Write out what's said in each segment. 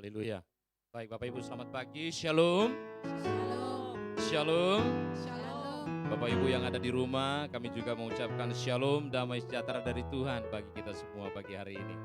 Haleluya. Baik Bapak Ibu selamat pagi. Shalom. Shalom. Shalom. Shalom. Bapak Ibu yang ada di rumah, kami juga mengucapkan shalom, damai sejahtera dari Tuhan bagi kita semua pagi hari ini.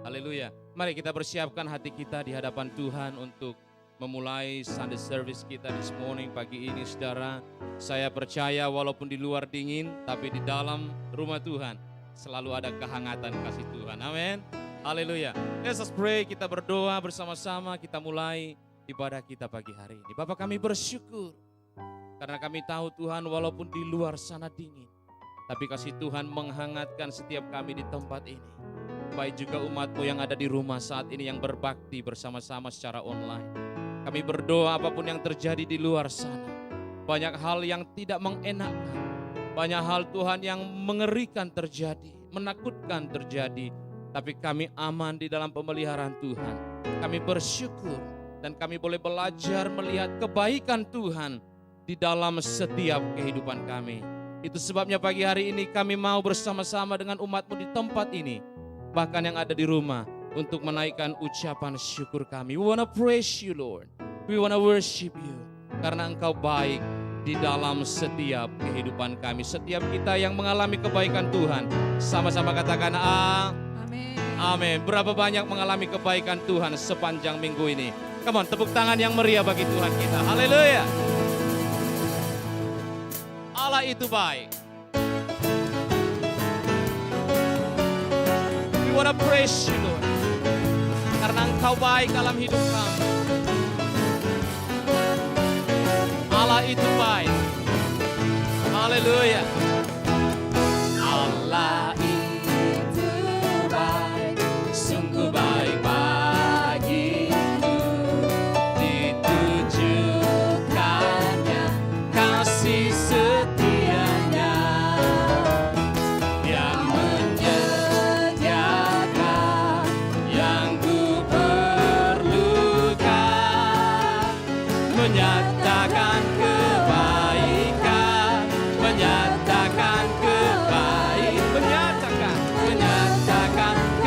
Haleluya. Mari kita persiapkan hati kita di hadapan Tuhan untuk memulai Sunday service kita this morning pagi ini, saudara. Saya percaya walaupun di luar dingin, tapi di dalam rumah Tuhan selalu ada kehangatan kasih Tuhan. Amin. Haleluya. Let's us pray, kita berdoa bersama-sama, kita mulai ibadah kita pagi hari ini. Bapak, kami bersyukur karena kami tahu Tuhan walaupun di luar sana dingin, tapi kasih Tuhan menghangatkan setiap kami di tempat ini. Baik juga umat-Mu yang ada di rumah saat ini yang berbakti bersama-sama secara online. Kami berdoa apapun yang terjadi di luar sana, banyak hal yang tidak mengenakan, banyak hal Tuhan yang mengerikan terjadi, menakutkan terjadi, tapi kami aman di dalam pemeliharaan Tuhan. Kami bersyukur dan kami boleh belajar melihat kebaikan Tuhan di dalam setiap kehidupan kami. Itu sebabnya pagi hari ini kami mau bersama-sama dengan umat-Mu di tempat ini, bahkan yang ada di rumah, untuk menaikkan ucapan syukur kami. We wanna praise you, Lord. We wanna worship you, karena Engkau baik di dalam setiap kehidupan kami. Setiap kita yang mengalami kebaikan Tuhan, sama-sama katakan Amin. amin. Berapa banyak mengalami kebaikan Tuhan sepanjang minggu ini? Come on, tepuk tangan yang meriah bagi Tuhan kita. Haleluya. Allah itu baik. We wanna praise you, Lord, karena Engkau baik dalam hidup kami. Allah itu baik. Haleluya. Allah itu baik, sungguh baik bagiku. Ditujukannya kasih setianya yang menyediakan yang ku perlukan, menyatakan kebaikan, menyatakan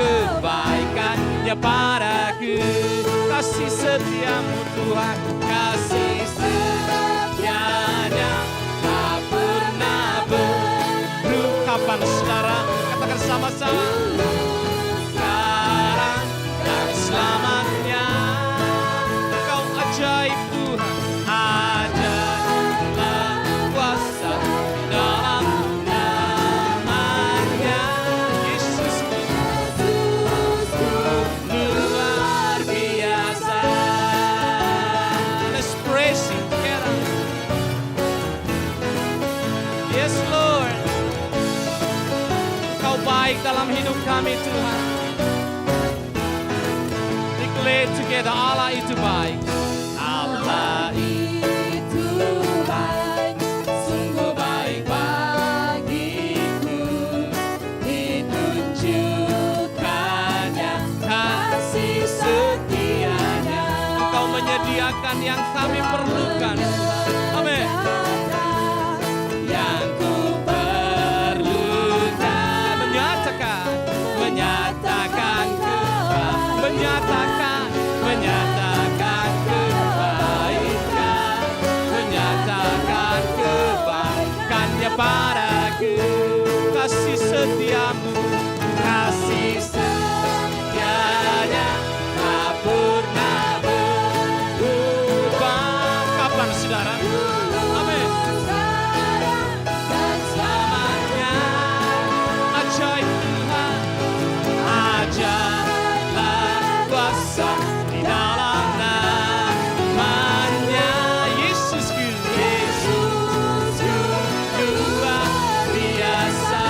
kebaikannya padaku. Kasih setiamu Tuhan, kasih setianya tak pernah berhenti. Kapan saudara? Katakan sama-sama. Sekarang dan selamanya. Engkau ajaib Tuhan, ajaiblah kuasa dalam namanya. Yesusku luar biasa. Let's praise Him together. Yes Lord, Engkau baik dalam hidup kami Tuhan. Declare together, Allah itu baik. Allah itu baik, sungguh baik bagiku. Ditunjukkannya kasih setianya. Engkau menyediakan yang kami perlukan. Amin. Yang ku perlukan, menyatakan kebaikan, menyatakan kebaikannya padaku. Kasih setiamu, kasih setianya tak pernah berubah. Kapan saudara? Amin. Dan selamanya. Ajaib Tuhan, ajaiblah kuasa di dalam namanya. Yesusku, Yesusku luar biasa.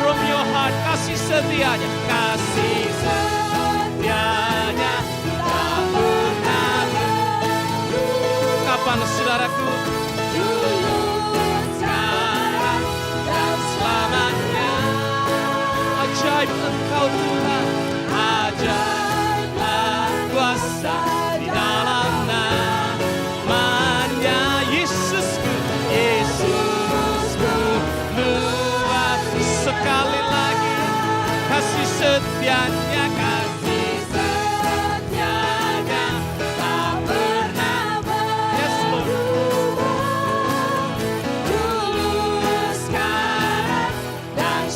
From your heart, kasih setianya, kasih setianya tak pernah berubah. Kapan saudaraku? Dulu, sekarang, dan selamanya. Ajaib Engkau Tuhan, ajaiblah kuasa di dalam namanya. Yesusku, Yesusku luar. Sekali lagi, kasih setianya, kasih setianya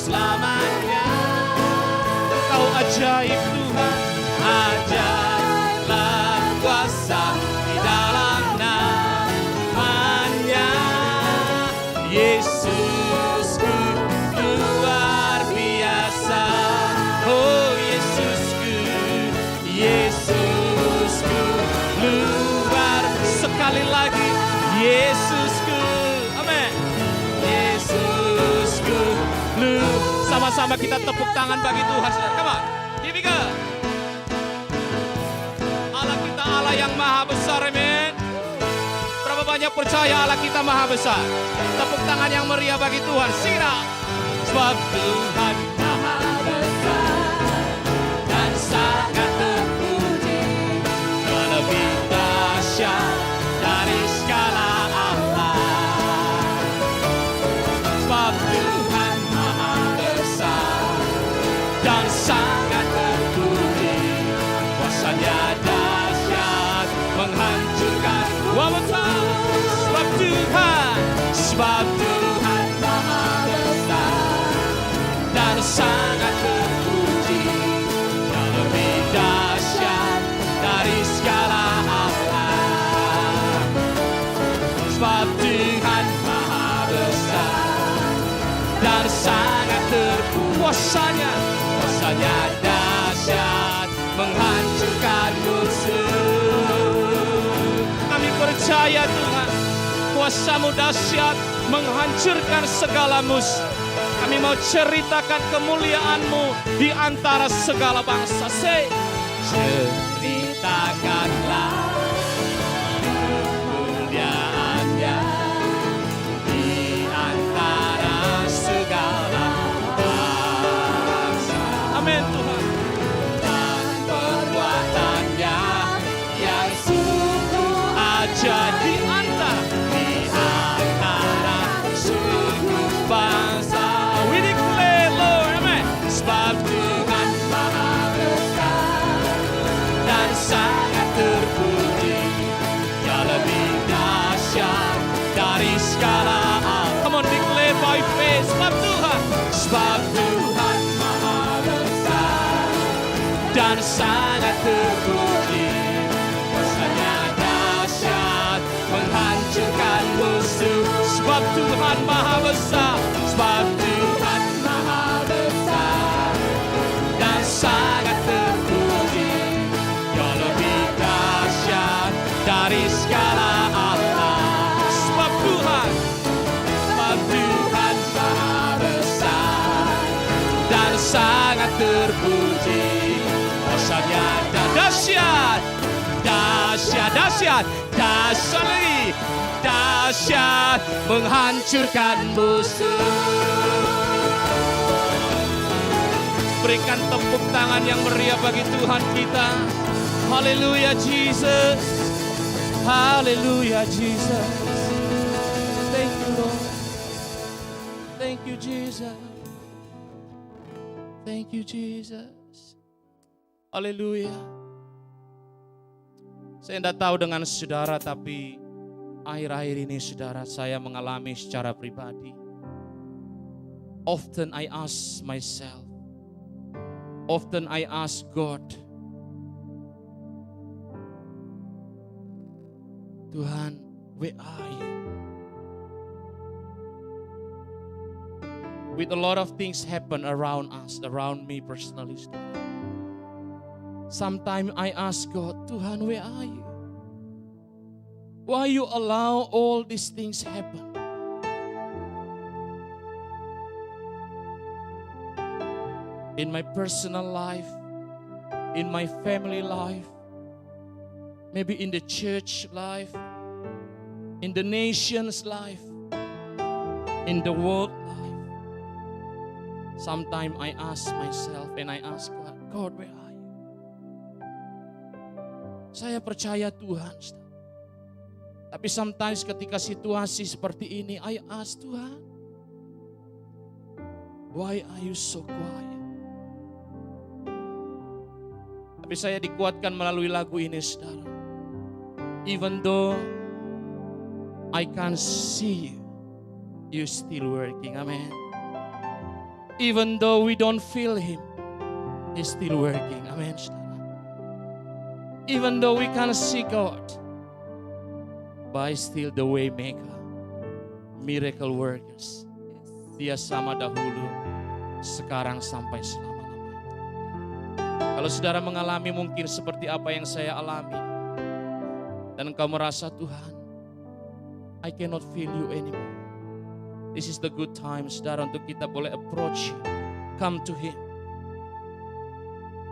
selamanya. Engkau ajaib Tuhan, ajaiblah kuasa di dalam namanya. Yesusku luar biasa. Oh Yesusku, Yesusku luar. Sekali lagi, Yesusku. Amin. Yesusku luar. Sama-sama kita tepuk tangan bagi Tuhan. Come on, here we go. Allah kita Allah yang maha besar, amin. Berapa banyak percaya Allah kita maha besar? Tepuk tangan yang meriah bagi Tuhan. Sira. Sebab Tuhan maha besar dan sangat terpuji, lebih dahsyat dari segala Allah. Sebab Tuhan maha besar dan sangat terpuji, kuasanya dahsyat menghancurkan. One more time. Sebab Tuhan maha besar dan sangat terpuji, yang lebih dahsyat dari segala Allah. Sebab Tuhan maha besar dan sangat terpuji, kuasanya dahsyat menghancurkan musuh. Kami percaya Tuhan, kuasa-Mu dahsyat menghancurkan segala musuh. Kami mau ceritakan kemuliaan-Mu di antara segala bangsa. Say, ceritakanlah kemuliaan-Nya di antara segala bangsa. Amin Tuhan. Dan perbuatan-Nya yang sungguh ajaib di antara suku bangsa. We declare Lord, amen. Sebab Tuhan maha besar dan sangat terpuji, yang lebih dahsyat dari segala Allah. Come on, declare by faith. Sebab Tuhan maha besar dan sangat terpuji, kuasanya dahsyat menghancurkan musuh. Sebab Tuhan maha besar, sebab Tuhan maha besar dan sangat terpuji, yang lebih dahsyat dari segala Allah. Sebab Tuhan maha besar dan sangat terpuji, kuasanya dahsyat lagi, dahsyat menghancurkan musuh. Berikan tepuk tangan yang meriah bagi Tuhan kita. Haleluya Jesus, haleluya Jesus. Thank you Lord, thank you Jesus, thank you Jesus. Haleluya. Saya tidak tahu dengan saudara, tapi akhir-akhir ini saudara, saya mengalami secara pribadi. Often I ask myself, often I ask God, Tuhan, where are you? With a lot of things happen around us, around me personally. Sometimes I ask God, Tuhan, where are you? Why you allow all these things happen? In my personal life, in my family life, maybe in the church life, in the nation's life, in the world life. Sometimes I ask myself and I ask God, God, where are you? Saya percaya Tuhan. Tapi sometimes ketika situasi seperti ini, I ask Tuhan, why are you so quiet? Tapi saya dikuatkan melalui lagu ini, saudara. Even though I can't see you, you still working. Amen. Even though we don't feel Him, He's still working. Amen. Even though we can't see God, but He's still the way maker, miracle workers. Dia sama dahulu, sekarang sampai selama-lamanya. Kalau saudara mengalami mungkin seperti apa yang saya alami, dan engkau merasa, Tuhan, I cannot feel you anymore. This is the good time, saudara, untuk kita boleh approach Him, come to Him,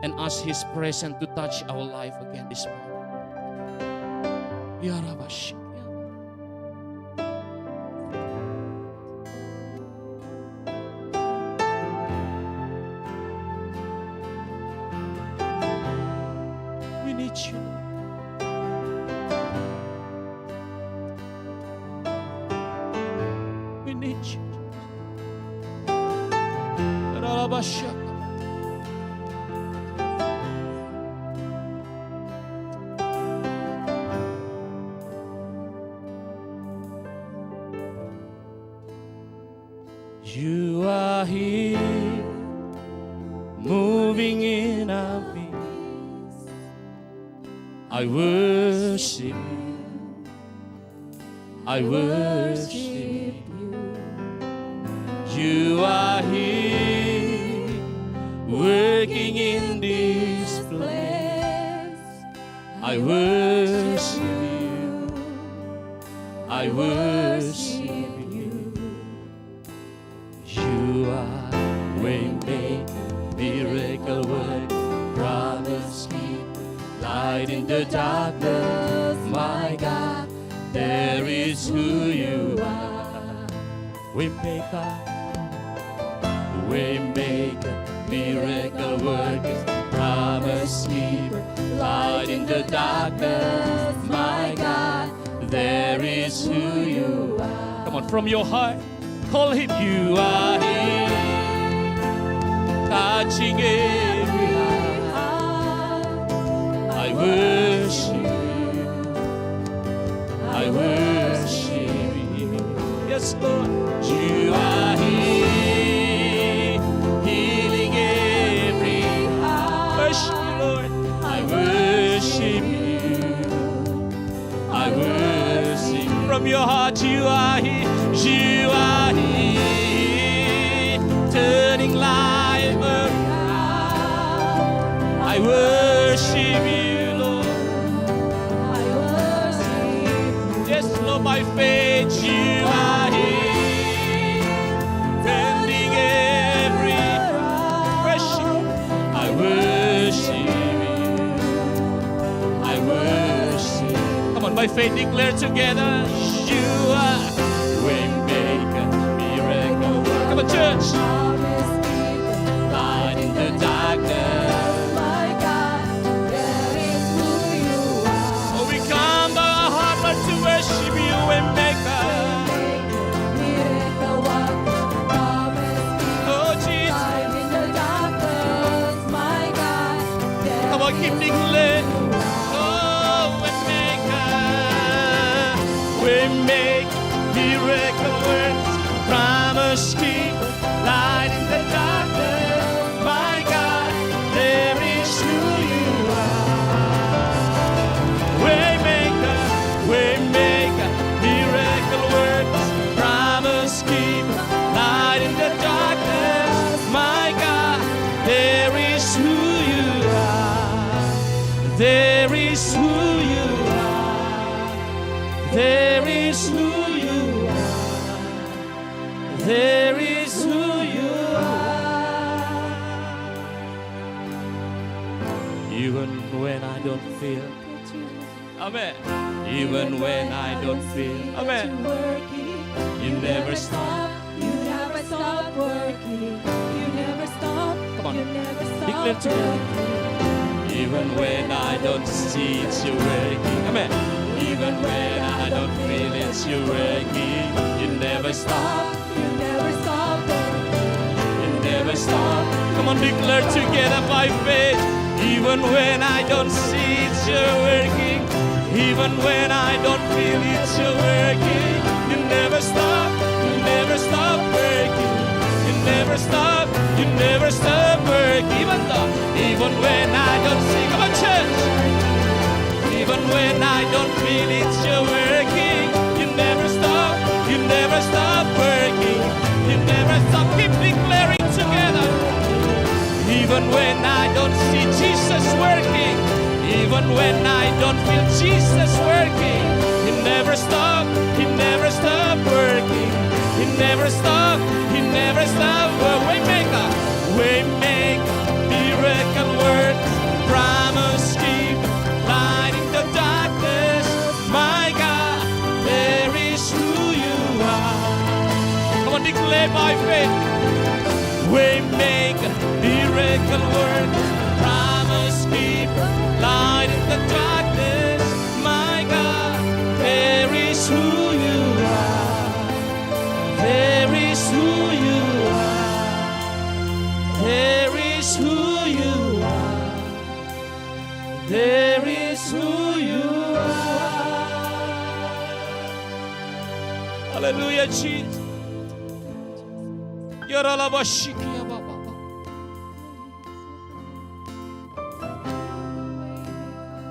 and ask His presence to touch our life again this morning. Ya Rabbi. We need you. We need you. Rabashaka. You are here, moving in our midst. I worship you. I worship you. You are here, working in this place. I worship you. I worship you. You are waymaker, miracle work, promise keeper, light in the darkness, my God. There is who you are. Waymaker, waymaker, miracle worker, promise keeper, light in the darkness, my God. There is who you are. Come on, from your heart, call Him. You are here, touching every heart. I worship you. I worship you. Yes, Lord. You are here, healing every heart. Worship you, Lord. I worship you. I worship you. From your heart, you are here. You are here, turning life around. I worship you, Lord. I worship you. Yes, Lord, by faith you are here, turning every worship. I worship you. I worship. Come on, by faith declare together. You are waymaker, miracle worker. Come on, church. Light in the darkness, my God. There is who you are. Oh, we come by our heart, Lord, to worship you, waymaker. Miracle worker, promise keeper. Oh, Jesus. Light in the darkness, my God. Come on, keep declaring. Oh, waymaker, waymaker. Miracle works, promise keeper, light in the darkness, my God, there is who you are. Waymaker, waymaker, miracle works, promise keeper, light in the darkness, my God, there is who you are. There is who you are. There is who you are. There is who you are. Even when I don't feel, amen. Even when I don't feel, amen. You never stop. You never stop working. You never stop. Come on. You never stop Declare together. Even when I don't see it's you working, amen. Even when I don't feel it's you working, you never stop. You never stop working. You never stop. Come on, declare together by faith. Even when I don't see it's you working, even when I don't feel it's you working, you never stop. You never stop working. You never stop. You never stop working. Even when I don't see. Come on, church. Even when I don't feel it, you're working. You never stop. You never stop working. You never stop. Keep declaring together. Even when I don't see Jesus working. Even when I don't feel Jesus working. He never stop. He never stop working. He never stop. He never stop. Waymaker. Waymaker. Miracle works. Promise keep. Light in the darkness. My God. There is who you are. Come on, declare by faith. Waymaker. Miracle works. Promise keep. Light in the darkness. My God. There is who you are. There is who you are. There is who you are. There is who you are. Hallelujah, Jesus. Yaralabashikia Baba.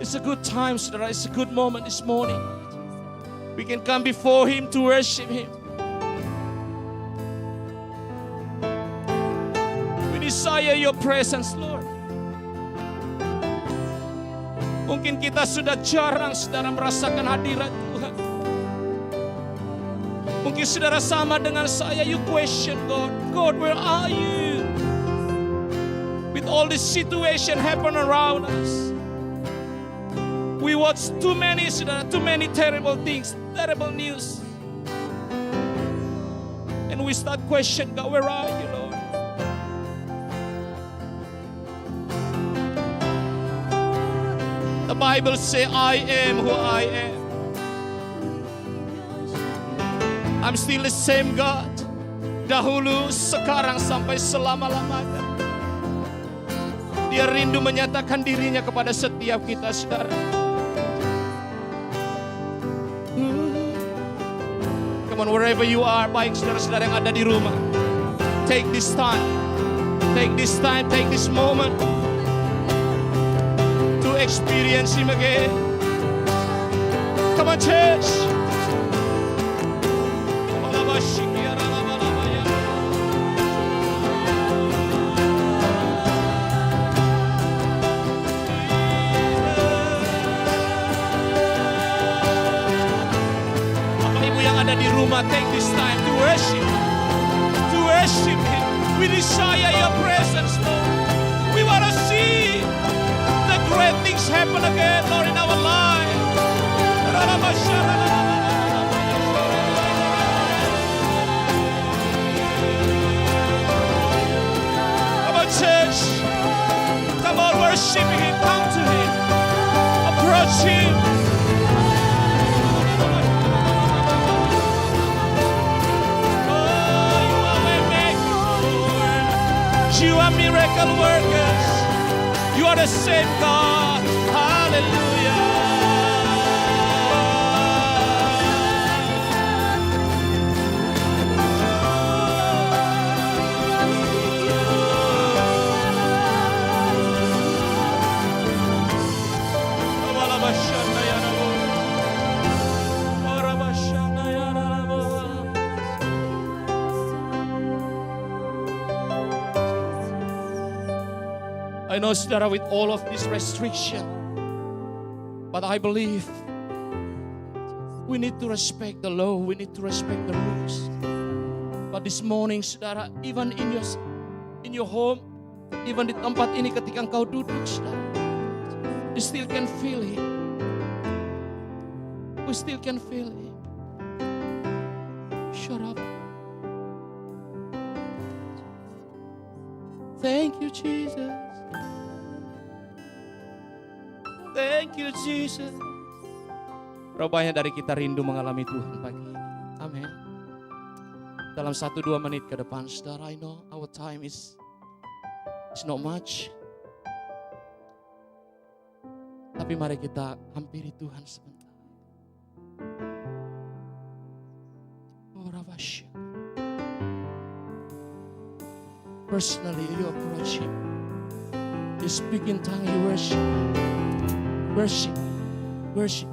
It's a good time, Siddhara. It's a good moment this morning. We can come before Him to worship Him. We desire Your presence, Lord. Mungkin kita sudah jarang, saudara, merasakan hadirat Tuhan. Mungkin saudara sama dengan saya, you question God. God, where are you? With all this situation happen around us. We watch too many terrible things, terrible news. And we start questioning God, where are you, Lord? The Bible says, I am who I am. I'm still the same God. Dahulu, sekarang, sampai selama-lamanya. Dia rindu menyatakan dirinya kepada setiap kita, saudara. Come on, wherever you are, baik saudara-saudara yang ada di rumah. Take this time. Take this time, take this moment. To experience Him again. Come on, church. Bapak Ibu yang ada di rumah, take this time to worship Him. We desire Your presence, Lord. We want to see the great things happen again, Lord, in our lives. Come on, church. Come on, worship Him. Come to Him. Approach Him. Oh, You are waymaker, Lord. You are miracle workers. You are the same God. Hallelujah. I know, saudara, with all of this restriction, but I believe we need to respect the law, we need to respect the rules. But this morning, saudara, even in your home, even di tempat ini ketika engkau duduk, saudara, you still can feel Him. We still can feel Him. Shut up. Thank you, Jesus. Thank you, Jesus. Berapa banyak dari kita rindu mengalami Tuhan pagi ini. Amin. Dalam 1-2 menit ke depan, saudara, I know our time is not much. Tapi mari kita hampiri Tuhan sebentar. Personally, you approach Him. You speak in tongue, you worship. Worship. Worship.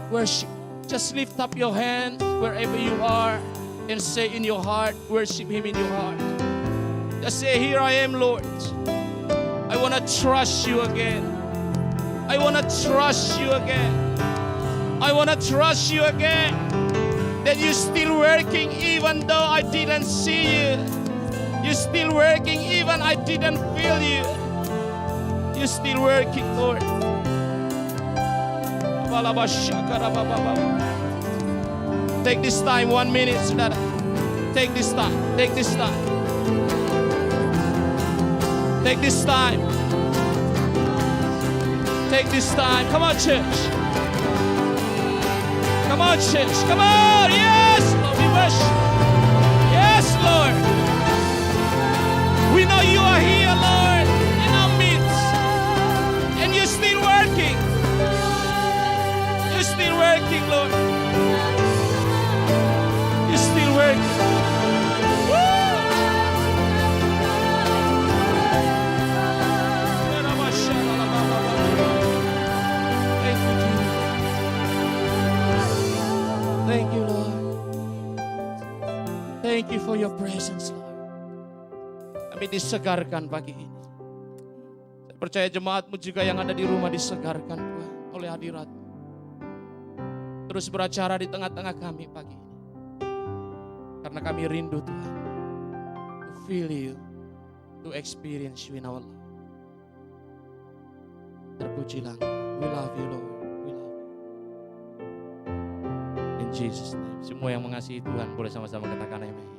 Worship. Just lift up your hands wherever you are and say in your heart, worship Him in your heart. Just say, here I am, Lord. I want to trust you again. I want to trust you again. I want to trust you again. That you're still working even though I didn't see you. You're still working even I didn't feel you. You're still working, Lord. Take this time, 1 minute, saudara. Take this time, take this time. Take this time. Take this time. Come on, church. Come on, church. Come on. Yes, Lord, we worship. Yes, Lord. We know you are here, Lord, in our midst. And you're still working. You're still working, Lord. You're still working. Thank you, Lord. Thank you for your presence, Lord. Kami disegarkan pagi ini. Saya percaya jemaatmu juga yang ada di rumah disegarkan, Tuhan, oleh hadirat-Mu. Terus beracara di tengah-tengah kami pagi ini. Karena kami rindu, Tuhan, to feel you, to experience you in our life. Terpujilah Engkau. We love you, Lord. We love you. In Jesus' name. Semua yang mengasihi Tuhan boleh sama-sama katakan amin.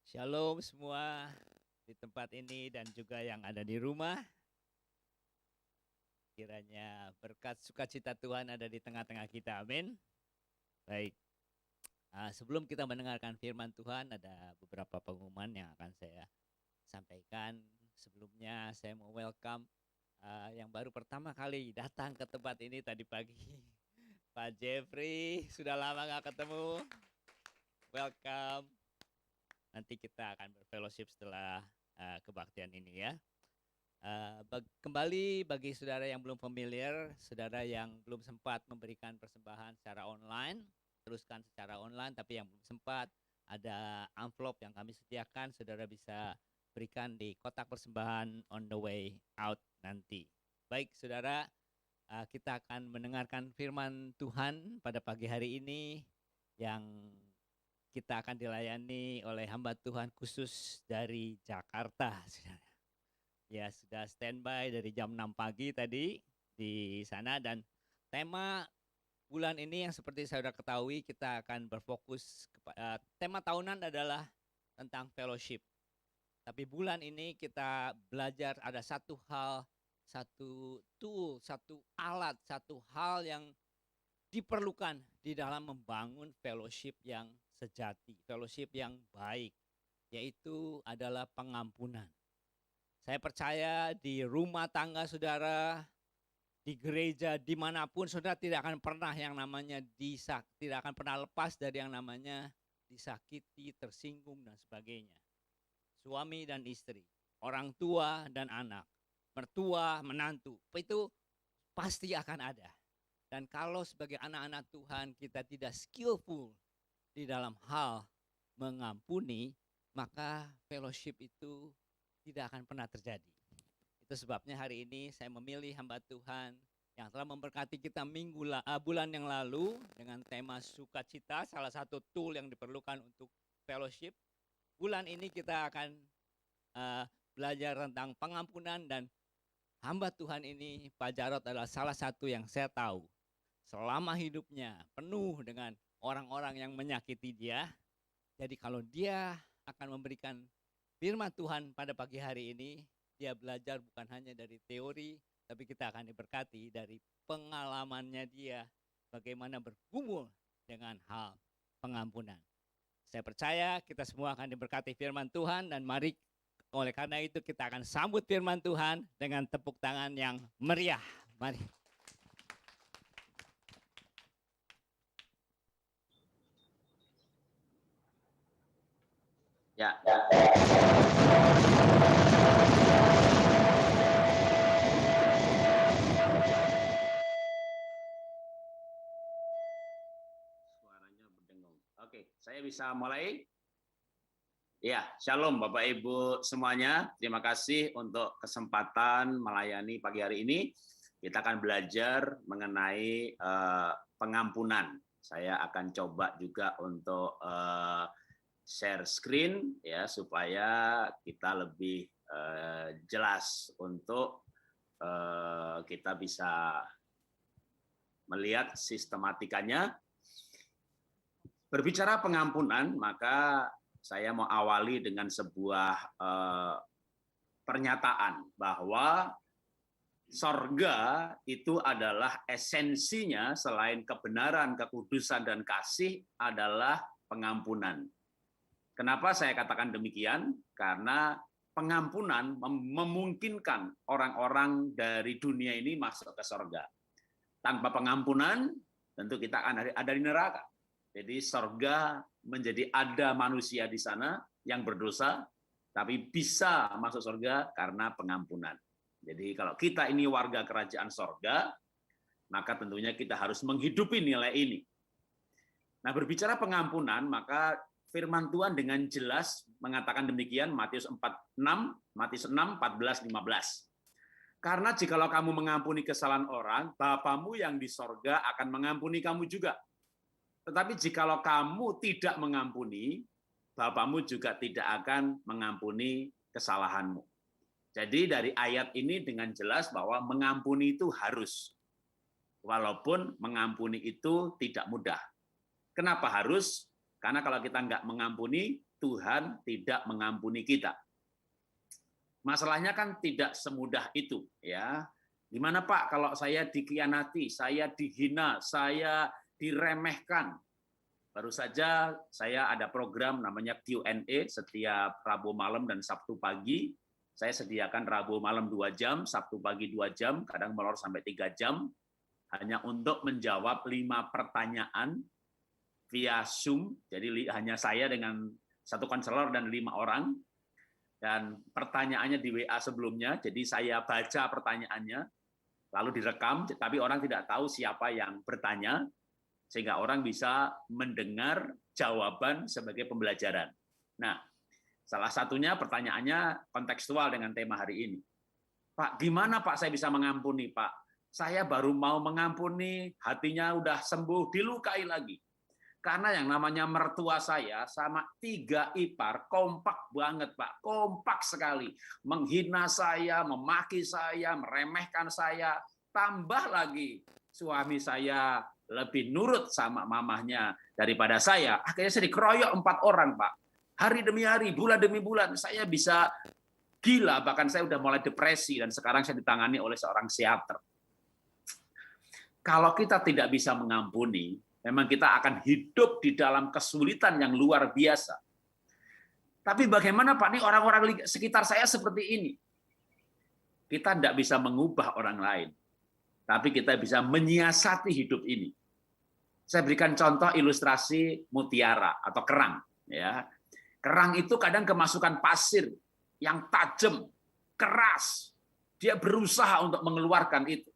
Shalom semua di tempat ini dan juga yang ada di rumah. Kiranya berkat sukacita Tuhan ada di tengah-tengah kita. Amin. Baik. Sebelum kita mendengarkan firman Tuhan, ada beberapa pengumuman yang akan saya sampaikan. Sebelumnya saya mau welcome yang baru pertama kali datang ke tempat ini tadi pagi. Pak Jeffrey, sudah lama gak ketemu. Welcome. Nanti kita akan berfellowship setelah kebaktian ini ya. Kembali bagi saudara yang belum familiar, saudara yang belum sempat memberikan persembahan secara online, teruskan secara online, tapi yang belum sempat, ada amplop yang kami sediakan, saudara bisa berikan di kotak persembahan on the way out nanti. Baik saudara, kita akan mendengarkan firman Tuhan pada pagi hari ini yang kita akan dilayani oleh hamba Tuhan khusus dari Jakarta. Ya, sudah standby dari jam 6 pagi tadi di sana. Dan tema bulan ini yang seperti saya sudah ketahui, kita akan berfokus tema tahunan adalah tentang fellowship. Tapi bulan ini kita belajar ada satu hal, satu tool, satu alat, satu hal yang diperlukan di dalam membangun fellowship yang sejati, fellowship yang baik, yaitu adalah pengampunan. Saya percaya di rumah tangga saudara, di gereja, dimanapun saudara tidak akan pernah yang namanya tidak akan pernah lepas dari yang namanya disakiti, tersinggung dan sebagainya. Suami dan istri, orang tua dan anak, mertua, menantu, itu pasti akan ada. Dan kalau sebagai anak-anak Tuhan kita tidak skillful di dalam hal mengampuni, maka fellowship itu tidak akan pernah terjadi. Itu sebabnya hari ini saya memilih hamba Tuhan yang telah memberkati kita bulan yang lalu dengan tema sukacita, salah satu tool yang diperlukan untuk fellowship. Bulan ini kita akan belajar tentang pengampunan, dan hamba Tuhan ini, Pak Jarod, adalah salah satu yang saya tahu selama hidupnya penuh dengan orang-orang yang menyakiti dia, Jadi kalau dia akan memberikan firman Tuhan pada pagi hari ini, dia belajar bukan hanya dari teori, tapi kita akan diberkati dari pengalamannya dia, bagaimana bergumul dengan hal pengampunan. Saya percaya kita semua akan diberkati firman Tuhan, dan mari oleh karena itu kita akan sambut firman Tuhan dengan tepuk tangan yang meriah. Mari. Ya. Suaranya berdengung. Oke, saya bisa mulai? Ya, shalom Bapak Ibu semuanya. Terima kasih untuk kesempatan melayani pagi hari ini. Kita akan belajar mengenai pengampunan. Saya akan coba juga untuk share screen ya supaya kita lebih jelas untuk kita bisa melihat sistematikanya. Berbicara pengampunan, maka saya mau awali dengan sebuah pernyataan bahwa sorga itu adalah esensinya selain kebenaran, kekudusan, dan kasih adalah pengampunan. Kenapa saya katakan demikian? Karena pengampunan memungkinkan orang-orang dari dunia ini masuk ke sorga. Tanpa pengampunan, tentu kita akan ada di neraka. Jadi sorga menjadi ada manusia di sana yang berdosa, tapi bisa masuk sorga karena pengampunan. Jadi kalau kita ini warga kerajaan sorga, maka tentunya kita harus menghidupi nilai ini. Nah, berbicara pengampunan, maka firman Tuhan dengan jelas mengatakan demikian, Matius 6, 14, 15. Karena jikalau kamu mengampuni kesalahan orang, Bapamu yang di sorga akan mengampuni kamu juga. Tetapi jikalau kamu tidak mengampuni, Bapamu juga tidak akan mengampuni kesalahanmu. Jadi dari ayat ini dengan jelas bahwa mengampuni itu harus. Walaupun mengampuni itu tidak mudah. Kenapa harus? Karena kalau kita nggak mengampuni, Tuhan tidak mengampuni kita. Masalahnya kan tidak semudah itu, ya. Gimana Pak kalau saya dikhianati, saya dihina, saya diremehkan? Baru saja saya ada program namanya Q&A setiap Rabu malam dan Sabtu pagi. Saya sediakan Rabu malam 2 jam, Sabtu pagi 2 jam, kadang molor sampai 3 jam, hanya untuk menjawab 5 pertanyaan via Zoom, jadi hanya saya dengan 1 konselor dan 5 orang, dan pertanyaannya di WA sebelumnya, jadi saya baca pertanyaannya, lalu direkam, tapi orang tidak tahu siapa yang bertanya, sehingga orang bisa mendengar jawaban sebagai pembelajaran. Nah, salah satunya pertanyaannya kontekstual dengan tema hari ini. Pak, gimana Pak saya bisa mengampuni Pak? Saya baru mau mengampuni, hatinya udah sembuh, dilukai lagi. Karena yang namanya mertua saya sama 3 ipar kompak banget Pak, kompak sekali. Menghina saya, memaki saya, meremehkan saya. Tambah lagi suami saya lebih nurut sama mamahnya daripada saya. Akhirnya saya dikeroyok 4 orang Pak. Hari demi hari, bulan demi bulan, saya bisa gila. Bahkan saya udah mulai depresi dan sekarang saya ditangani oleh seorang psikiater. Kalau kita tidak bisa mengampuni, memang kita akan hidup di dalam kesulitan yang luar biasa. Tapi bagaimana Pak, nih orang-orang sekitar saya seperti ini. Kita tidak bisa mengubah orang lain, tapi kita bisa menyiasati hidup ini. Saya berikan contoh ilustrasi mutiara atau kerang. Ya, kerang itu kadang kemasukan pasir yang tajam, keras. Dia berusaha untuk mengeluarkan itu.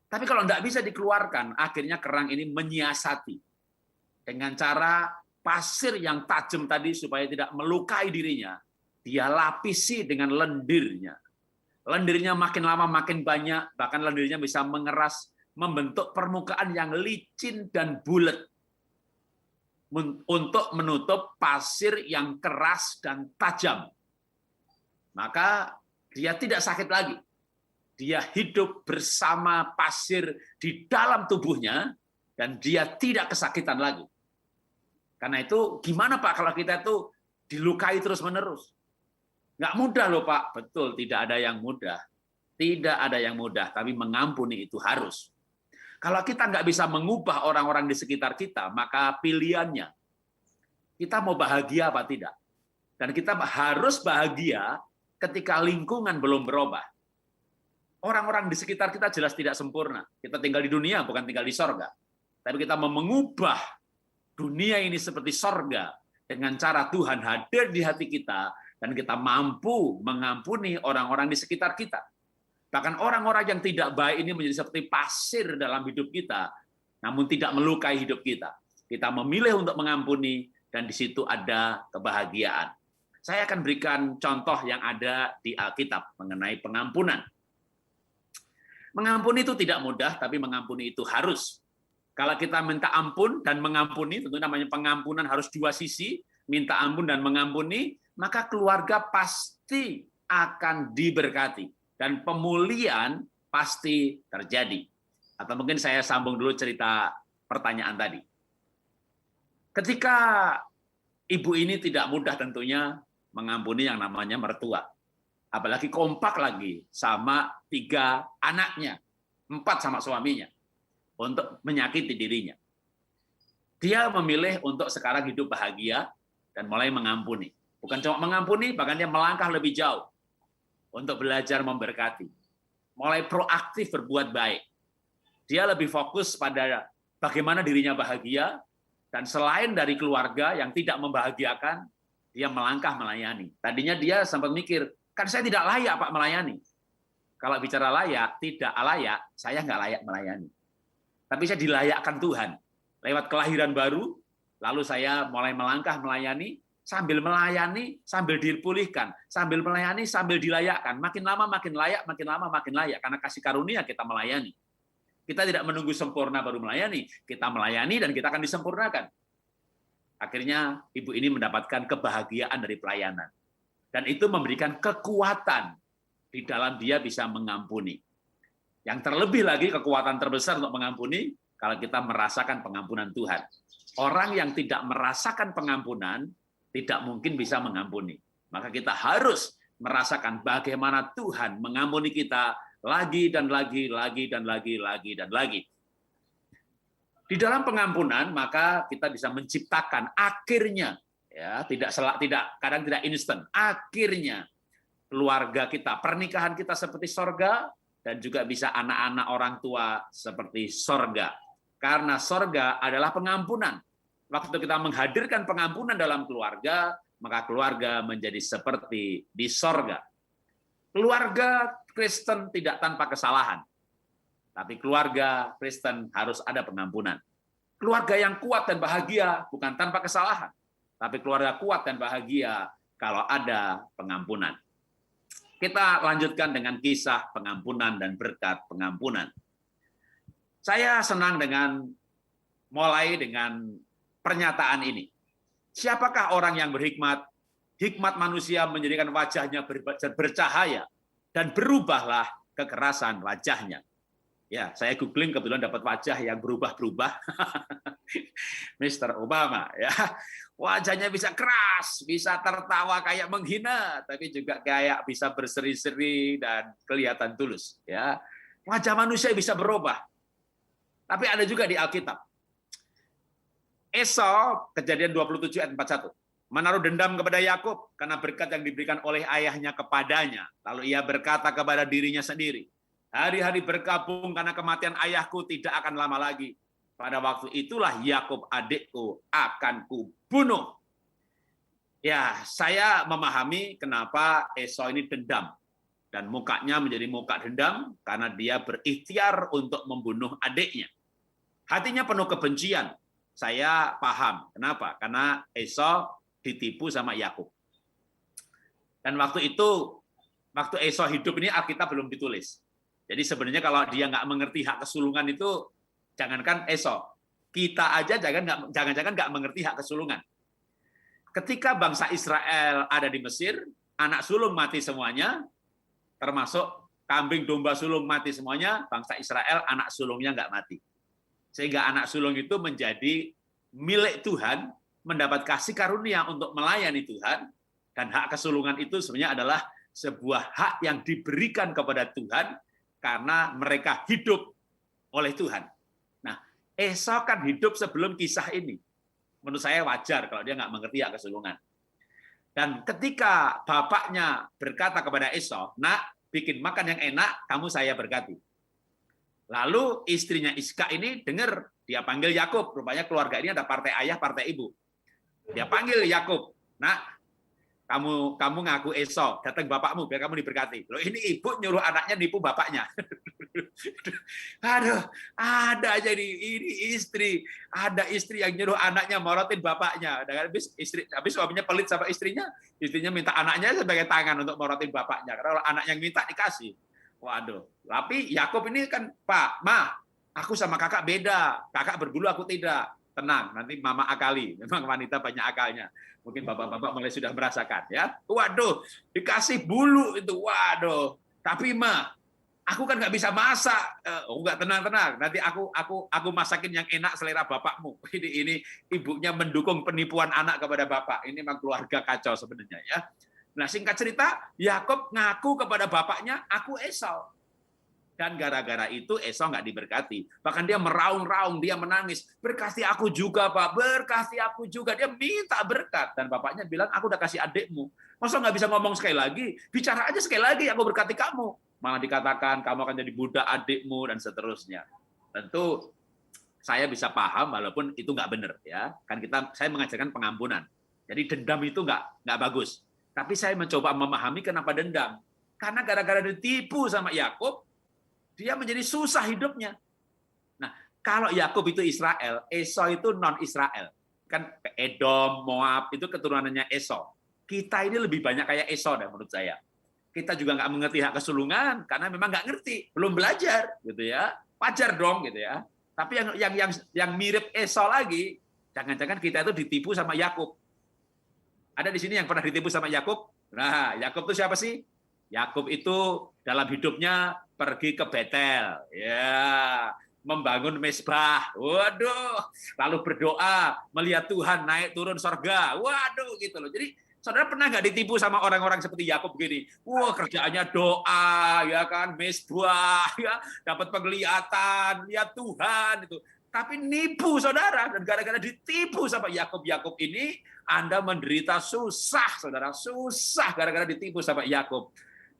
Tapi kalau tidak bisa dikeluarkan, akhirnya kerang ini menyiasati dengan cara pasir yang tajam tadi supaya tidak melukai dirinya, dia lapisi dengan lendirnya. Lendirnya makin lama makin banyak, bahkan lendirnya bisa mengeras, membentuk permukaan yang licin dan bulat untuk menutup pasir yang keras dan tajam. Maka dia tidak sakit lagi. Dia hidup bersama pasir di dalam tubuhnya dan dia tidak kesakitan lagi. Karena itu gimana Pak kalau kita itu dilukai terus-menerus? Nggak mudah loh Pak. Betul, tidak ada yang mudah. Tidak ada yang mudah, tapi mengampuni itu harus. Kalau kita nggak bisa mengubah orang-orang di sekitar kita, maka pilihannya, kita mau bahagia apa tidak. Dan kita harus bahagia ketika lingkungan belum berubah. Orang-orang di sekitar kita jelas tidak sempurna. Kita tinggal di dunia, bukan tinggal di sorga. Tapi kita mau mengubah dunia ini seperti sorga dengan cara Tuhan hadir di hati kita, dan kita mampu mengampuni orang-orang di sekitar kita. Bahkan orang-orang yang tidak baik ini menjadi seperti pasir dalam hidup kita, namun tidak melukai hidup kita. Kita memilih untuk mengampuni, dan di situ ada kebahagiaan. Saya akan berikan contoh yang ada di Alkitab mengenai pengampunan. Mengampuni itu tidak mudah, tapi mengampuni itu harus. Kalau kita minta ampun dan mengampuni, tentu namanya pengampunan harus dua sisi, minta ampun dan mengampuni, maka keluarga pasti akan diberkati. Dan pemulihan pasti terjadi. Atau mungkin saya sambung dulu cerita pertanyaan tadi. Ketika ibu ini tidak mudah tentunya mengampuni yang namanya mertua. Apalagi kompak lagi sama 3 anaknya, 4 sama suaminya, untuk menyakiti dirinya. Dia memilih untuk sekarang hidup bahagia dan mulai mengampuni. Bukan cuma mengampuni, bahkan dia melangkah lebih jauh untuk belajar memberkati. Mulai proaktif berbuat baik. Dia lebih fokus pada bagaimana dirinya bahagia, dan selain dari keluarga yang tidak membahagiakan, dia melangkah melayani. Tadinya dia sempat mikir, kan saya tidak layak Pak melayani. Kalau bicara layak, tidak layak, saya nggak layak melayani. Tapi saya dilayakkan Tuhan. Lewat kelahiran baru, lalu saya mulai melangkah melayani, sambil melayani, sambil dipulihkan, sambil melayani, sambil dilayakkan. Makin lama makin layak, makin lama makin layak. Karena kasih karunia kita melayani. Kita tidak menunggu sempurna baru melayani. Kita melayani dan kita akan disempurnakan. Akhirnya ibu ini mendapatkan kebahagiaan dari pelayanan. Dan itu memberikan kekuatan di dalam dia bisa mengampuni. Yang terlebih lagi kekuatan terbesar untuk mengampuni, kalau kita merasakan pengampunan Tuhan. Orang yang tidak merasakan pengampunan, tidak mungkin bisa mengampuni. Maka kita harus merasakan bagaimana Tuhan mengampuni kita lagi dan lagi, lagi dan lagi, lagi dan lagi. Di dalam pengampunan maka kita bisa menciptakan akhirnya, ya kadang tidak instan. Akhirnya keluarga kita, pernikahan kita seperti sorga, dan juga bisa anak-anak orang tua seperti sorga. Karena sorga adalah pengampunan. Waktu kita menghadirkan pengampunan dalam keluarga, maka keluarga menjadi seperti di sorga. Keluarga Kristen tidak tanpa kesalahan. Tapi keluarga Kristen harus ada pengampunan. Keluarga yang kuat dan bahagia bukan tanpa kesalahan. Tapi keluarga kuat dan bahagia kalau ada pengampunan. Kita lanjutkan dengan kisah pengampunan dan berkat pengampunan. Saya senang mulai dengan pernyataan ini. Siapakah orang yang berhikmat? Hikmat manusia menjadikan wajahnya bercahaya, dan berubahlah kekerasan wajahnya. Ya, saya googling kebetulan dapat wajah yang berubah-berubah. Mr. Obama, ya. Wajahnya bisa keras, bisa tertawa kayak menghina, tapi juga kayak bisa berseri-seri dan kelihatan tulus. Ya, wajah manusia bisa berubah. Tapi ada juga di Alkitab. Esau, Kejadian 27 ayat 41, menaruh dendam kepada Yakub karena berkat yang diberikan oleh ayahnya kepadanya. Lalu ia berkata kepada dirinya sendiri, hari-hari berkabung karena kematian ayahku tidak akan lama lagi. Pada waktu itulah Yakub adikku akan kubunuh. Ya, saya memahami kenapa Esau ini dendam. Dan mukanya menjadi muka dendam karena dia berikhtiar untuk membunuh adiknya. Hatinya penuh kebencian. Saya paham. Kenapa? Karena Esau ditipu sama Yakub. Dan waktu Esau hidup ini Alkitab belum ditulis. Jadi sebenarnya kalau dia nggak mengerti hak kesulungan itu, jangankan Esau, kita aja jangan-jangan nggak mengerti hak kesulungan. Ketika bangsa Israel ada di Mesir, anak sulung mati semuanya, termasuk kambing domba sulung mati semuanya, bangsa Israel anak sulungnya nggak mati. Sehingga anak sulung itu menjadi milik Tuhan, mendapat kasih karunia untuk melayani Tuhan, dan hak kesulungan itu sebenarnya adalah sebuah hak yang diberikan kepada Tuhan karena mereka hidup oleh Tuhan. Nah, Esau kan hidup sebelum kisah ini. Menurut saya wajar kalau dia nggak mengerti hak kesulungan. Dan ketika bapaknya berkata kepada Esau, "Nak, bikin makan yang enak, kamu saya berkati." Lalu istrinya Iska ini dengar, dia panggil Yakub. Rupanya keluarga ini ada partai ayah, partai ibu. Dia panggil Yakub, "Nak, kamu ngaku Esau, datang bapakmu biar kamu diberkati." Loh, ini ibu nyuruh anaknya nipu bapaknya. Aduh, ada aja ini istri, ada istri yang nyuruh anaknya morotin bapaknya. Dan habis suaminya pelit sama istrinya minta anaknya sebagai tangan untuk morotin bapaknya. Karena kalau anak yang minta dikasih. Waduh, tapi Yakub ini kan, "Pak, Ma, aku sama kakak beda. Kakak berbulu, aku tidak." Tenang, nanti mama akali. Memang wanita banyak akalnya. Mungkin bapak-bapak mulai sudah merasakan, ya. Waduh, dikasih bulu itu, waduh. Tapi Ma, aku kan nggak bisa masak. Enggak, tenang. Nanti aku masakin yang enak selera bapakmu. Ini ibunya mendukung penipuan anak kepada bapak. Ini memang keluarga kacau sebenarnya, ya. Nah, singkat cerita, Yakub ngaku kepada bapaknya, "Aku Esau." Dan gara-gara itu Esau nggak diberkati. Bahkan dia meraung-raung, dia menangis. "Berkati aku juga, Pak. Berkati aku juga." Dia minta berkat. Dan bapaknya bilang, "Aku udah kasih adikmu. Masa nggak bisa ngomong sekali lagi? Bicara aja sekali lagi, aku berkati kamu." Malah dikatakan, "Kamu akan jadi budak adikmu," dan seterusnya. Tentu saya bisa paham, walaupun itu nggak benar. Ya. Kan saya mengajarkan pengampunan. Jadi dendam itu nggak bagus. Tapi saya mencoba memahami kenapa dendam. Karena gara-gara ditipu sama Yakub, dia menjadi susah hidupnya. Nah, kalau Yakub itu Israel, Esau itu non-Israel. Kan Edom, Moab, itu keturunannya Esau. Kita ini lebih banyak kayak Esau menurut saya. Kita juga nggak mengerti hak kesulungan, karena memang nggak ngerti, belum belajar, gitu ya. Wajar dong, gitu ya. Tapi yang mirip Esau lagi, jangan-jangan kita itu ditipu sama Yakub. Ada di sini yang pernah ditipu sama Yakub? Nah, Yakub itu siapa sih? Yakub itu dalam hidupnya pergi ke Betel, ya, membangun mezbah, waduh, lalu berdoa melihat Tuhan naik turun surga, waduh, gitu loh. Jadi saudara pernah nggak ditipu sama orang-orang seperti Yakub begini? Wah, kerjaannya doa, ya kan, mezbah, ya, dapat penglihatan, lihat Tuhan itu. Tapi nipu saudara, dan gara-gara ditipu sama Yakub ini, Anda menderita susah, saudara, susah gara-gara ditipu sama Yakub.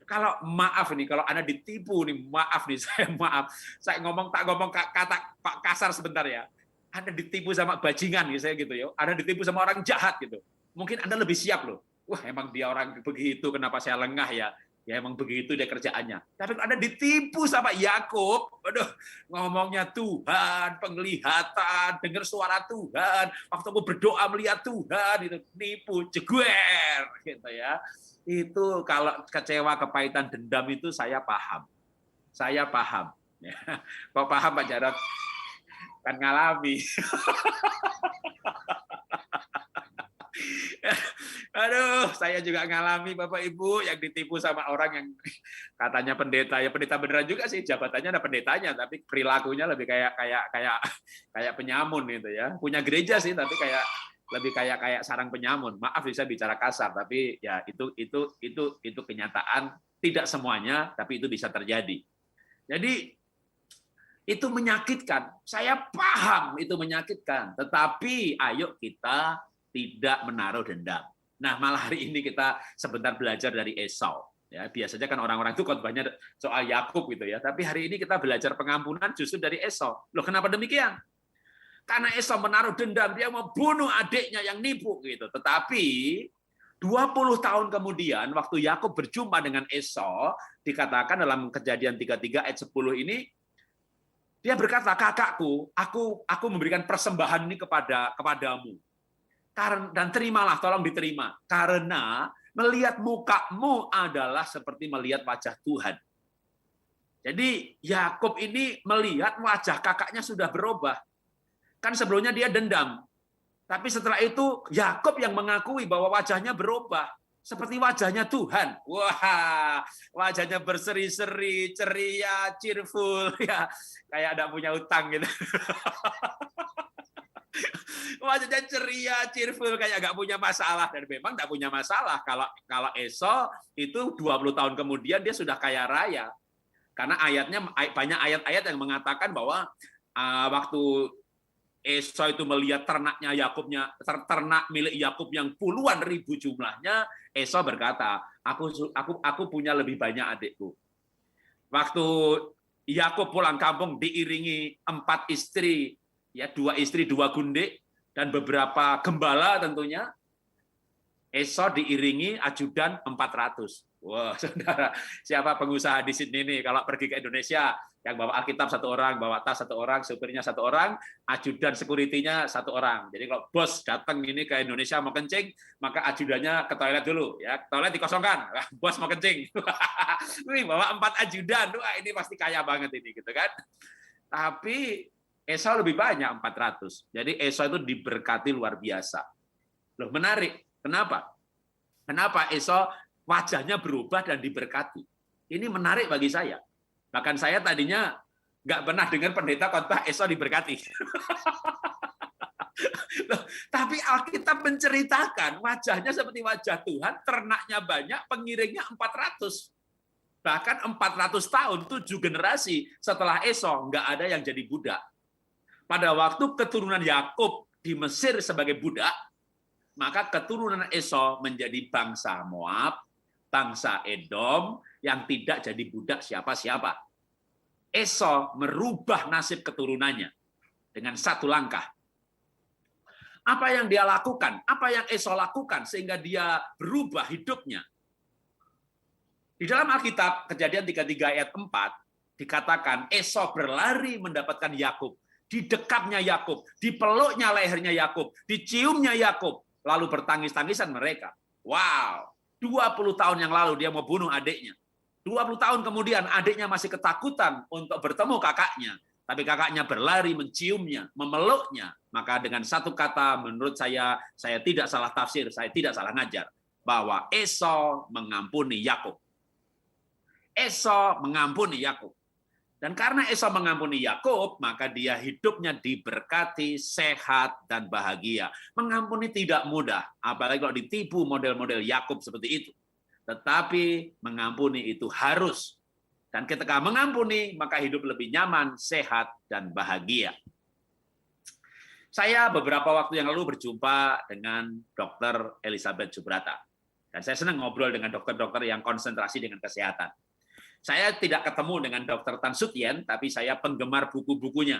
Kalau maaf nih, kalau Anda ditipu nih, maaf nih, saya ngomong kata Pak kasar sebentar ya. Anda ditipu sama bajingan gitu ya. Anda ditipu sama orang jahat gitu. Mungkin Anda lebih siap loh. Wah, emang dia orang begitu, kenapa saya lengah ya? Ya emang begitu dia kerjaannya. Tapi kalau Anda ditipu sama Yakub, aduh, ngomongnya Tuhan, penglihatan, dengar suara Tuhan, waktu aku berdoa melihat Tuhan, itu nipu, jeguer, gitu ya. Itu kalau kecewa, kepahitan, dendam itu saya paham. Saya paham. Kok paham Pak Jarot? Kan ngalami. Aduh, saya juga ngalami Bapak Ibu yang ditipu sama orang yang katanya pendeta. Ya pendeta beneran juga sih, jabatannya ada pendetanya, tapi perilakunya lebih kayak penyamun gitu ya. Punya gereja sih, tapi lebih kayak sarang penyamun. Maaf bisa bicara kasar, tapi ya itu kenyataan, tidak semuanya, tapi itu bisa terjadi. Jadi itu menyakitkan. Saya paham itu menyakitkan, tetapi ayo kita tidak menaruh dendam. Nah, malah hari ini kita sebentar belajar dari Esau. Ya, biasanya kan orang-orang itu khotbahnya soal Yakub gitu ya, tapi hari ini kita belajar pengampunan justru dari Esau. Loh, kenapa demikian? Karena Esau menaruh dendam, dia mau bunuh adiknya yang nipu gitu. Tetapi 20 tahun kemudian waktu Yakub berjumpa dengan Esau, dikatakan dalam Kejadian 33 ayat 10 ini, dia berkata, "Kakakku, aku memberikan persembahan ini kepadamu. Dan terimalah, tolong diterima. Karena melihat mukamu adalah seperti melihat wajah Tuhan." Jadi Yakub ini melihat wajah kakaknya sudah berubah. Kan sebelumnya dia dendam. Tapi setelah itu Yakub yang mengakui bahwa wajahnya berubah. Seperti wajahnya Tuhan. Wah, wajahnya berseri-seri, ceria, cheerful. Ya, kayak ada punya utang gitu. Wajahnya ceria, cheerful, kayak nggak punya masalah. Dan memang nggak punya masalah. Kalau Esau itu 20 tahun kemudian dia sudah kaya raya. Karena banyak ayat-ayat yang mengatakan bahwa waktu Esau itu melihat ternaknya Yakubnya, ternak milik Yakub yang puluhan ribu jumlahnya, Esau berkata, aku punya lebih banyak adikku. Waktu Yakub pulang kampung diiringi 4 istri, ya 2 istri, 2 gundik, dan beberapa gembala tentunya. Esau diiringi ajudan 400. Wah, saudara, siapa pengusaha di Sydney ini kalau pergi ke Indonesia, yang bawa Alkitab 1 orang, bawa tas 1 orang, supirnya 1 orang, ajudan security-nya 1 orang. Jadi kalau bos datang ini ke Indonesia mau kencing, maka ajudannya ke toilet dulu, ya toilet dikosongkan. Wah, bos mau kencing, wih, bawa 4 ajudan, wah ini pasti kaya banget ini, gitu kan? Tapi Esau lebih banyak 400. Jadi Esau itu diberkati luar biasa. Loh, menarik. Kenapa? Kenapa Esau wajahnya berubah dan diberkati? Ini menarik bagi saya. Bahkan saya tadinya nggak pernah dengar pendeta khotbah Esau diberkati. Loh, tapi Alkitab menceritakan wajahnya seperti wajah Tuhan, ternaknya banyak, pengiringnya 400. Bahkan 400 tahun, 7 generasi setelah Esau nggak ada yang jadi budak. Pada waktu keturunan Yakub di Mesir sebagai budak, maka keturunan Esau menjadi bangsa Moab, bangsa Edom, yang tidak jadi budak siapa-siapa. Esau merubah nasib keturunannya dengan 1 langkah. Apa yang dia lakukan? Apa yang Esau lakukan sehingga dia berubah hidupnya? Di dalam Alkitab, Kejadian 33 ayat 4, dikatakan Esau berlari mendapatkan Yakub. Di dekapnya Yakub, di peluknya lehernya Yakub, diciumnya Yakub, lalu bertangis-tangisan mereka. Wow, 20 tahun yang lalu dia mau bunuh adiknya. 20 tahun kemudian adiknya masih ketakutan untuk bertemu kakaknya. Tapi kakaknya berlari menciumnya, memeluknya. Maka dengan 1 kata menurut saya tidak salah tafsir, saya tidak salah ngajar. Bahwa Esau mengampuni Yakub. Esau mengampuni Yakub. Dan karena Esau mengampuni Yakub, maka dia hidupnya diberkati, sehat, dan bahagia. Mengampuni tidak mudah, apalagi kalau ditipu model-model Yakub seperti itu. Tetapi mengampuni itu harus. Dan ketika mengampuni, maka hidup lebih nyaman, sehat, dan bahagia. Saya beberapa waktu yang lalu berjumpa dengan Dr. Elizabeth Subrata. Dan saya senang ngobrol dengan dokter-dokter yang konsentrasi dengan kesehatan. Saya tidak ketemu dengan Dr. Tan Sut Yen, tapi saya penggemar buku-bukunya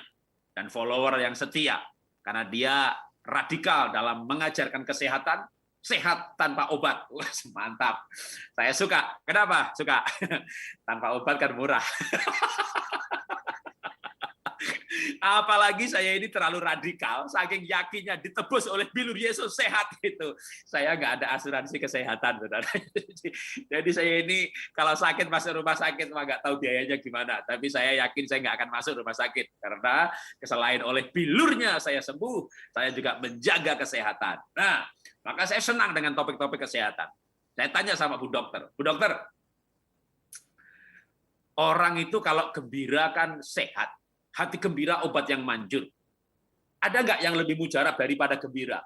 dan follower yang setia. Karena dia radikal dalam mengajarkan kesehatan, sehat tanpa obat. Wah, mantap. Saya suka. Kenapa? Suka. Tanpa obat kan murah. Apalagi saya ini terlalu radikal, saking yakinnya ditebus oleh bilur Yesus sehat gitu. Saya nggak ada asuransi kesehatan, saudara. Jadi saya ini kalau sakit masuk rumah sakit, mah nggak tahu biayanya gimana. Tapi saya yakin saya nggak akan masuk rumah sakit karena selain oleh bilurnya saya sembuh, saya juga menjaga kesehatan. Nah, maka saya senang dengan topik-topik kesehatan. Saya tanya sama Bu Dokter, Bu Dokter, orang itu kalau gembira kan sehat. Hati gembira obat yang manjur. Ada nggak yang lebih mujarab daripada gembira?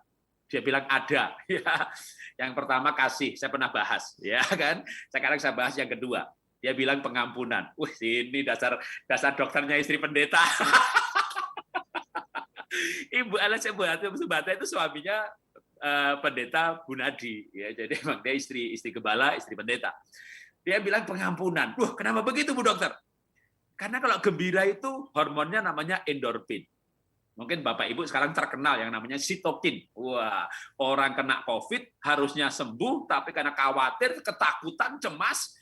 Dia bilang ada. Ya. Yang pertama kasih, saya pernah bahas, ya kan? Sekarang saya bahas yang kedua. Dia bilang pengampunan. Wih, ini dasar dokternya istri pendeta. Ibu Alessia Subata itu suaminya pendeta Bunadi. Ya, jadi memang dia istri gembala, istri pendeta. Dia bilang pengampunan. Wah, kenapa begitu Bu Dokter? Karena kalau gembira itu hormonnya namanya endorfin. Mungkin Bapak Ibu sekarang terkenal yang namanya sitokin. Wah, orang kena COVID harusnya sembuh, tapi karena khawatir, ketakutan, cemas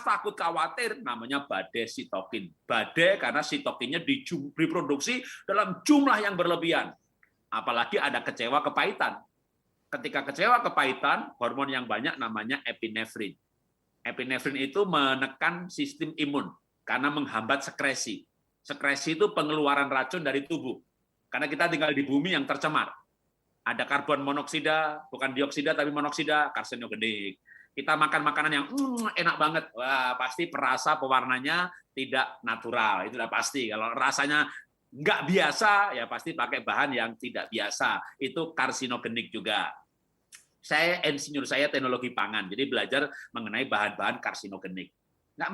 takut khawatir, namanya badai sitokin. Badai karena sitokinnya diproduksi dalam jumlah yang berlebihan. Apalagi ada kecewa kepahitan. Ketika kecewa kepahitan, hormon yang banyak namanya epinefrin. Epinefrin itu menekan sistem imun karena menghambat sekresi. Sekresi itu pengeluaran racun dari tubuh. Karena kita tinggal di bumi yang tercemar. Ada karbon monoksida, bukan dioksida tapi monoksida, karsinogenik. Kita makan makanan yang enak banget, wah pasti perasa pewarnanya tidak natural, itu udah pasti. Kalau rasanya nggak biasa, ya pasti pakai bahan yang tidak biasa. Itu karsinogenik juga. Saya insinyur, saya teknologi pangan, jadi belajar mengenai bahan-bahan karsinogenik. Nggak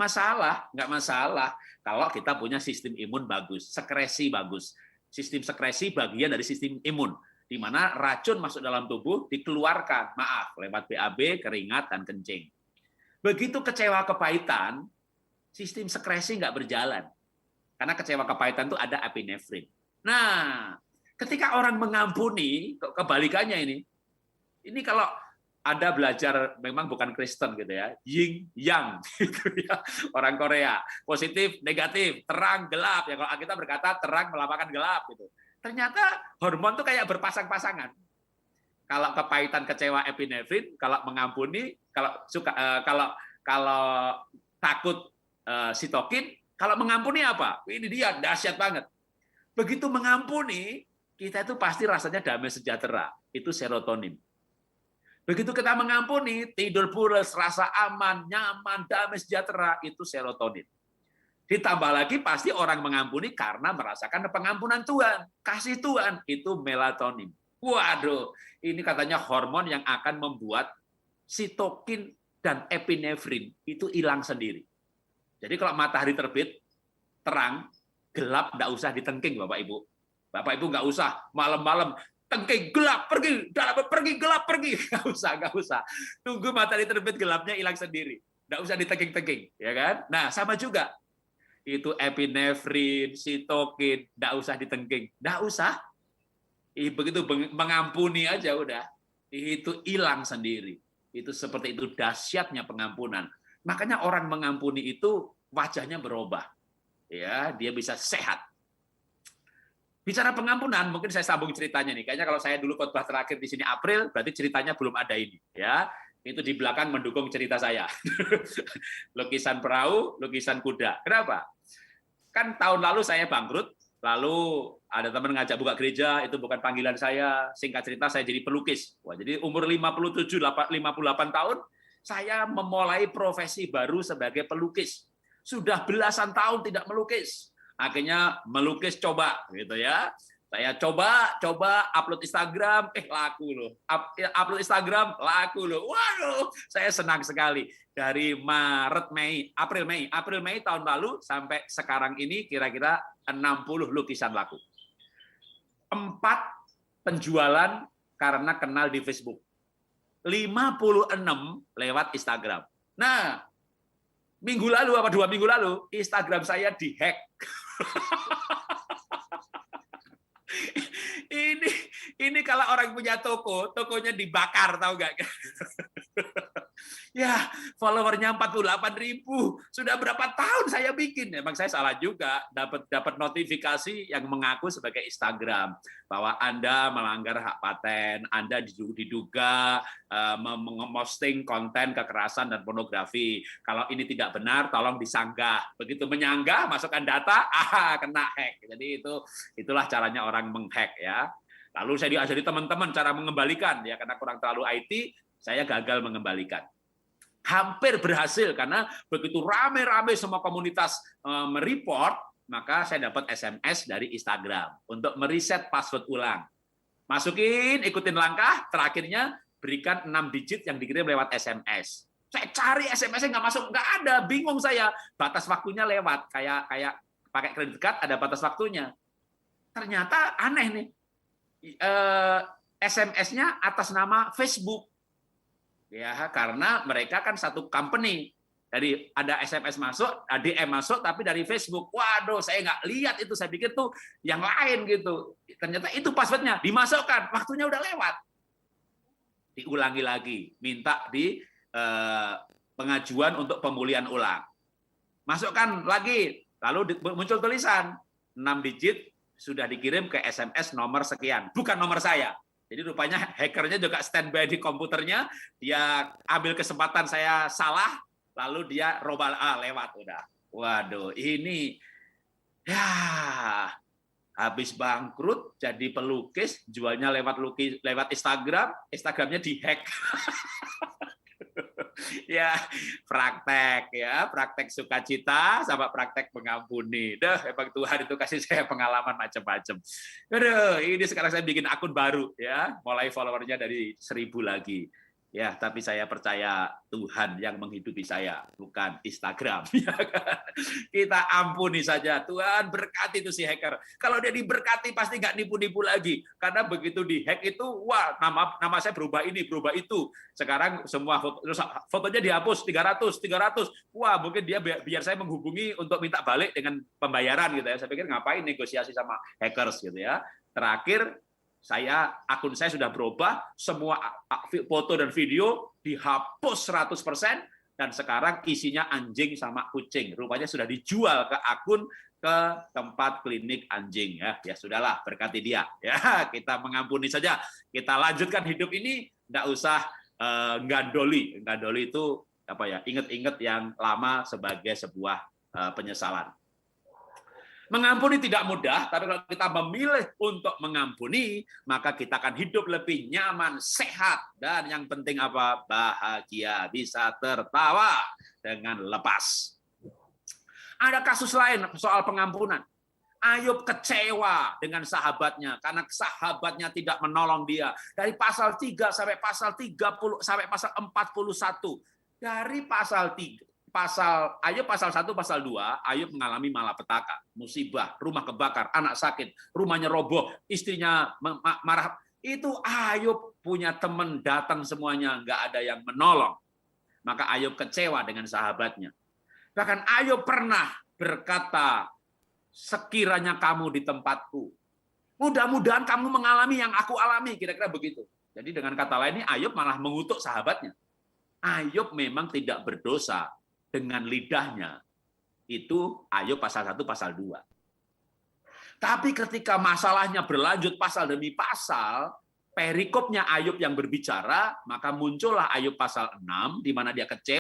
masalah kalau kita punya sistem imun bagus, sekresi bagus. Sistem sekresi bagian dari sistem imun, di mana racun masuk dalam tubuh dikeluarkan, lewat BAB, keringat, dan kencing. Begitu kecewa kepahitan, sistem sekresi nggak berjalan. Karena kecewa kepahitan itu ada epinefrin. Nah, ketika orang mengampuni, kebalikannya ini kalau Anda belajar memang bukan Kristen gitu ya, yin yang gitu ya, orang Korea, positif, negatif, terang, gelap ya, kalau kita berkata terang melampakan gelap gitu. Ternyata hormon tuh kayak berpasang-pasangan. Kalau kepahitan, kecewa, epinefrin, kalau mengampuni, kalau suka kalau takut, sitokin, kalau mengampuni apa? Ini dia dahsyat banget. Begitu mengampuni, kita itu pasti rasanya damai sejahtera, itu serotonin. Begitu kita mengampuni, tidur pulas, rasa aman, nyaman, damai sejahtera, itu serotonin. Ditambah lagi pasti orang mengampuni karena merasakan pengampunan Tuhan, kasih Tuhan, itu melatonin. Waduh, ini katanya hormon yang akan membuat sitokin dan epinefrin itu hilang sendiri. Jadi kalau matahari terbit, terang, gelap, nggak usah ditengking Bapak Ibu. Bapak Ibu nggak usah malam-malam tengking, gelap, pergi, gelap, pergi. Nggak usah. Tunggu matahari terbit, gelapnya hilang sendiri. Nggak usah ditengking-tengking, ya kan? Nah, sama juga. Itu epinefrin, sitokin, nggak usah ditengking. Nggak usah. Begitu mengampuni aja udah. Itu hilang sendiri. Itu seperti itu dahsyatnya pengampunan. Makanya orang mengampuni itu wajahnya berubah. Ya, dia bisa sehat. Bicara pengampunan, mungkin saya sambung ceritanya nih. Kayaknya kalau saya dulu khotbah terakhir di sini April, berarti ceritanya belum ada ini. Ya, itu di belakang mendukung cerita saya. Lukisan perahu, lukisan kuda. Kenapa? Kan tahun lalu saya bangkrut, lalu ada teman ngajak buka gereja, itu bukan panggilan saya. Singkat cerita, saya jadi pelukis. Wah, jadi umur 57, 58 tahun, saya memulai profesi baru sebagai pelukis. Sudah belasan tahun tidak melukis. Akhirnya melukis coba gitu ya. Saya coba upload Instagram, laku loh. Upload Instagram, laku loh. Waduh, saya senang sekali. Dari April Mei tahun lalu sampai sekarang ini kira-kira 60 lukisan laku. 4 penjualan karena kenal di Facebook. 56 lewat Instagram. Nah, minggu lalu apa 2 minggu lalu Instagram saya dihack. ini kalau orang punya toko, tokonya dibakar, tahu nggak? Ya, followernya 48.000. Sudah berapa tahun saya bikin? Emang saya salah juga, dapat notifikasi yang mengaku sebagai Instagram bahwa Anda melanggar hak paten, Anda diduga memposting konten kekerasan dan pornografi. Kalau ini tidak benar, tolong disanggah. Begitu menyanggah, masukkan data, kena hack. Jadi itulah caranya orang menghack ya. Lalu saya diajari teman-teman cara mengembalikan ya, karena kurang terlalu IT, saya gagal mengembalikan. Hampir berhasil karena begitu rame-rame semua komunitas mereport, maka saya dapat SMS dari Instagram untuk meriset password ulang. Masukin, ikutin langkah, terakhirnya berikan 6 digit yang dikirim lewat SMS. Saya cari SMS-nya nggak masuk, nggak ada, bingung saya. Batas waktunya lewat, kayak pakai kredit card ada batas waktunya. Ternyata aneh nih, SMS-nya atas nama Facebook. Ya, karena mereka kan satu company. Jadi ada SMS masuk, DM masuk, tapi dari Facebook. Waduh, saya nggak lihat itu. Saya pikir tuh yang lain gitu. Ternyata itu passwordnya. Dimasukkan, waktunya udah lewat. Diulangi lagi, minta di pengajuan untuk pemulihan ulang. Masukkan lagi, lalu muncul tulisan 6 digit sudah dikirim ke SMS nomor sekian. Bukan nomor saya. Jadi rupanya hackernya juga standby di komputernya, dia ambil kesempatan saya salah, lalu dia robal lewat udah. Waduh, ini ya habis bangkrut jadi pelukis, jualnya lewat Instagram, Instagramnya dihack. Ya, praktek sukacita sama praktek mengampuni. Emang Tuhan itu kasih saya pengalaman macam-macam. Ini sekarang saya bikin akun baru ya, mulai followernya dari 1.000 lagi. Ya, tapi saya percaya Tuhan yang menghidupi saya, bukan Instagram. Ya kan? Kita ampuni saja. Tuhan berkati itu si hacker. Kalau dia diberkati pasti nggak nipu-nipu lagi. Karena begitu di-hack itu, wah nama saya berubah ini, berubah itu. Sekarang semua fotonya dihapus 300. Wah, mungkin dia biar saya menghubungi untuk minta balik dengan pembayaran gitu ya. Saya pikir ngapain negosiasi sama hackers gitu ya. Terakhir akun saya sudah berubah, semua foto dan video dihapus 100%, dan sekarang isinya anjing sama kucing. Rupanya sudah dijual ke akun ke tempat klinik anjing ya. Ya sudahlah, berkati dia. Ya, kita mengampuni saja. Kita lanjutkan hidup ini, enggak usah gandoli. Gandoli itu apa ya? Ingat-ingat yang lama sebagai sebuah penyesalan. Mengampuni tidak mudah, tapi kalau kita memilih untuk mengampuni, maka kita akan hidup lebih nyaman, sehat, dan yang penting apa? Bahagia, bisa tertawa dengan lepas. Ada kasus lain soal pengampunan. Ayub kecewa dengan sahabatnya karena sahabatnya tidak menolong dia. Dari pasal 3 sampai pasal 30 sampai pasal 41. Dari pasal 3 Ayub pasal 1, pasal 2, Ayub mengalami malapetaka, musibah, rumah kebakar, anak sakit, rumahnya roboh, istrinya marah. Itu Ayub punya teman datang semuanya, nggak ada yang menolong. Maka Ayub kecewa dengan sahabatnya. Bahkan Ayub pernah berkata, sekiranya kamu di tempatku, mudah-mudahan kamu mengalami yang aku alami, kira-kira begitu. Jadi dengan kata lain, Ayub malah mengutuk sahabatnya. Ayub memang tidak berdosa dengan lidahnya. Itu Ayub pasal 1, pasal 2. Tapi ketika masalahnya berlanjut pasal demi pasal, perikopnya Ayub yang berbicara, maka muncullah Ayub pasal 6, di mana dia kecewa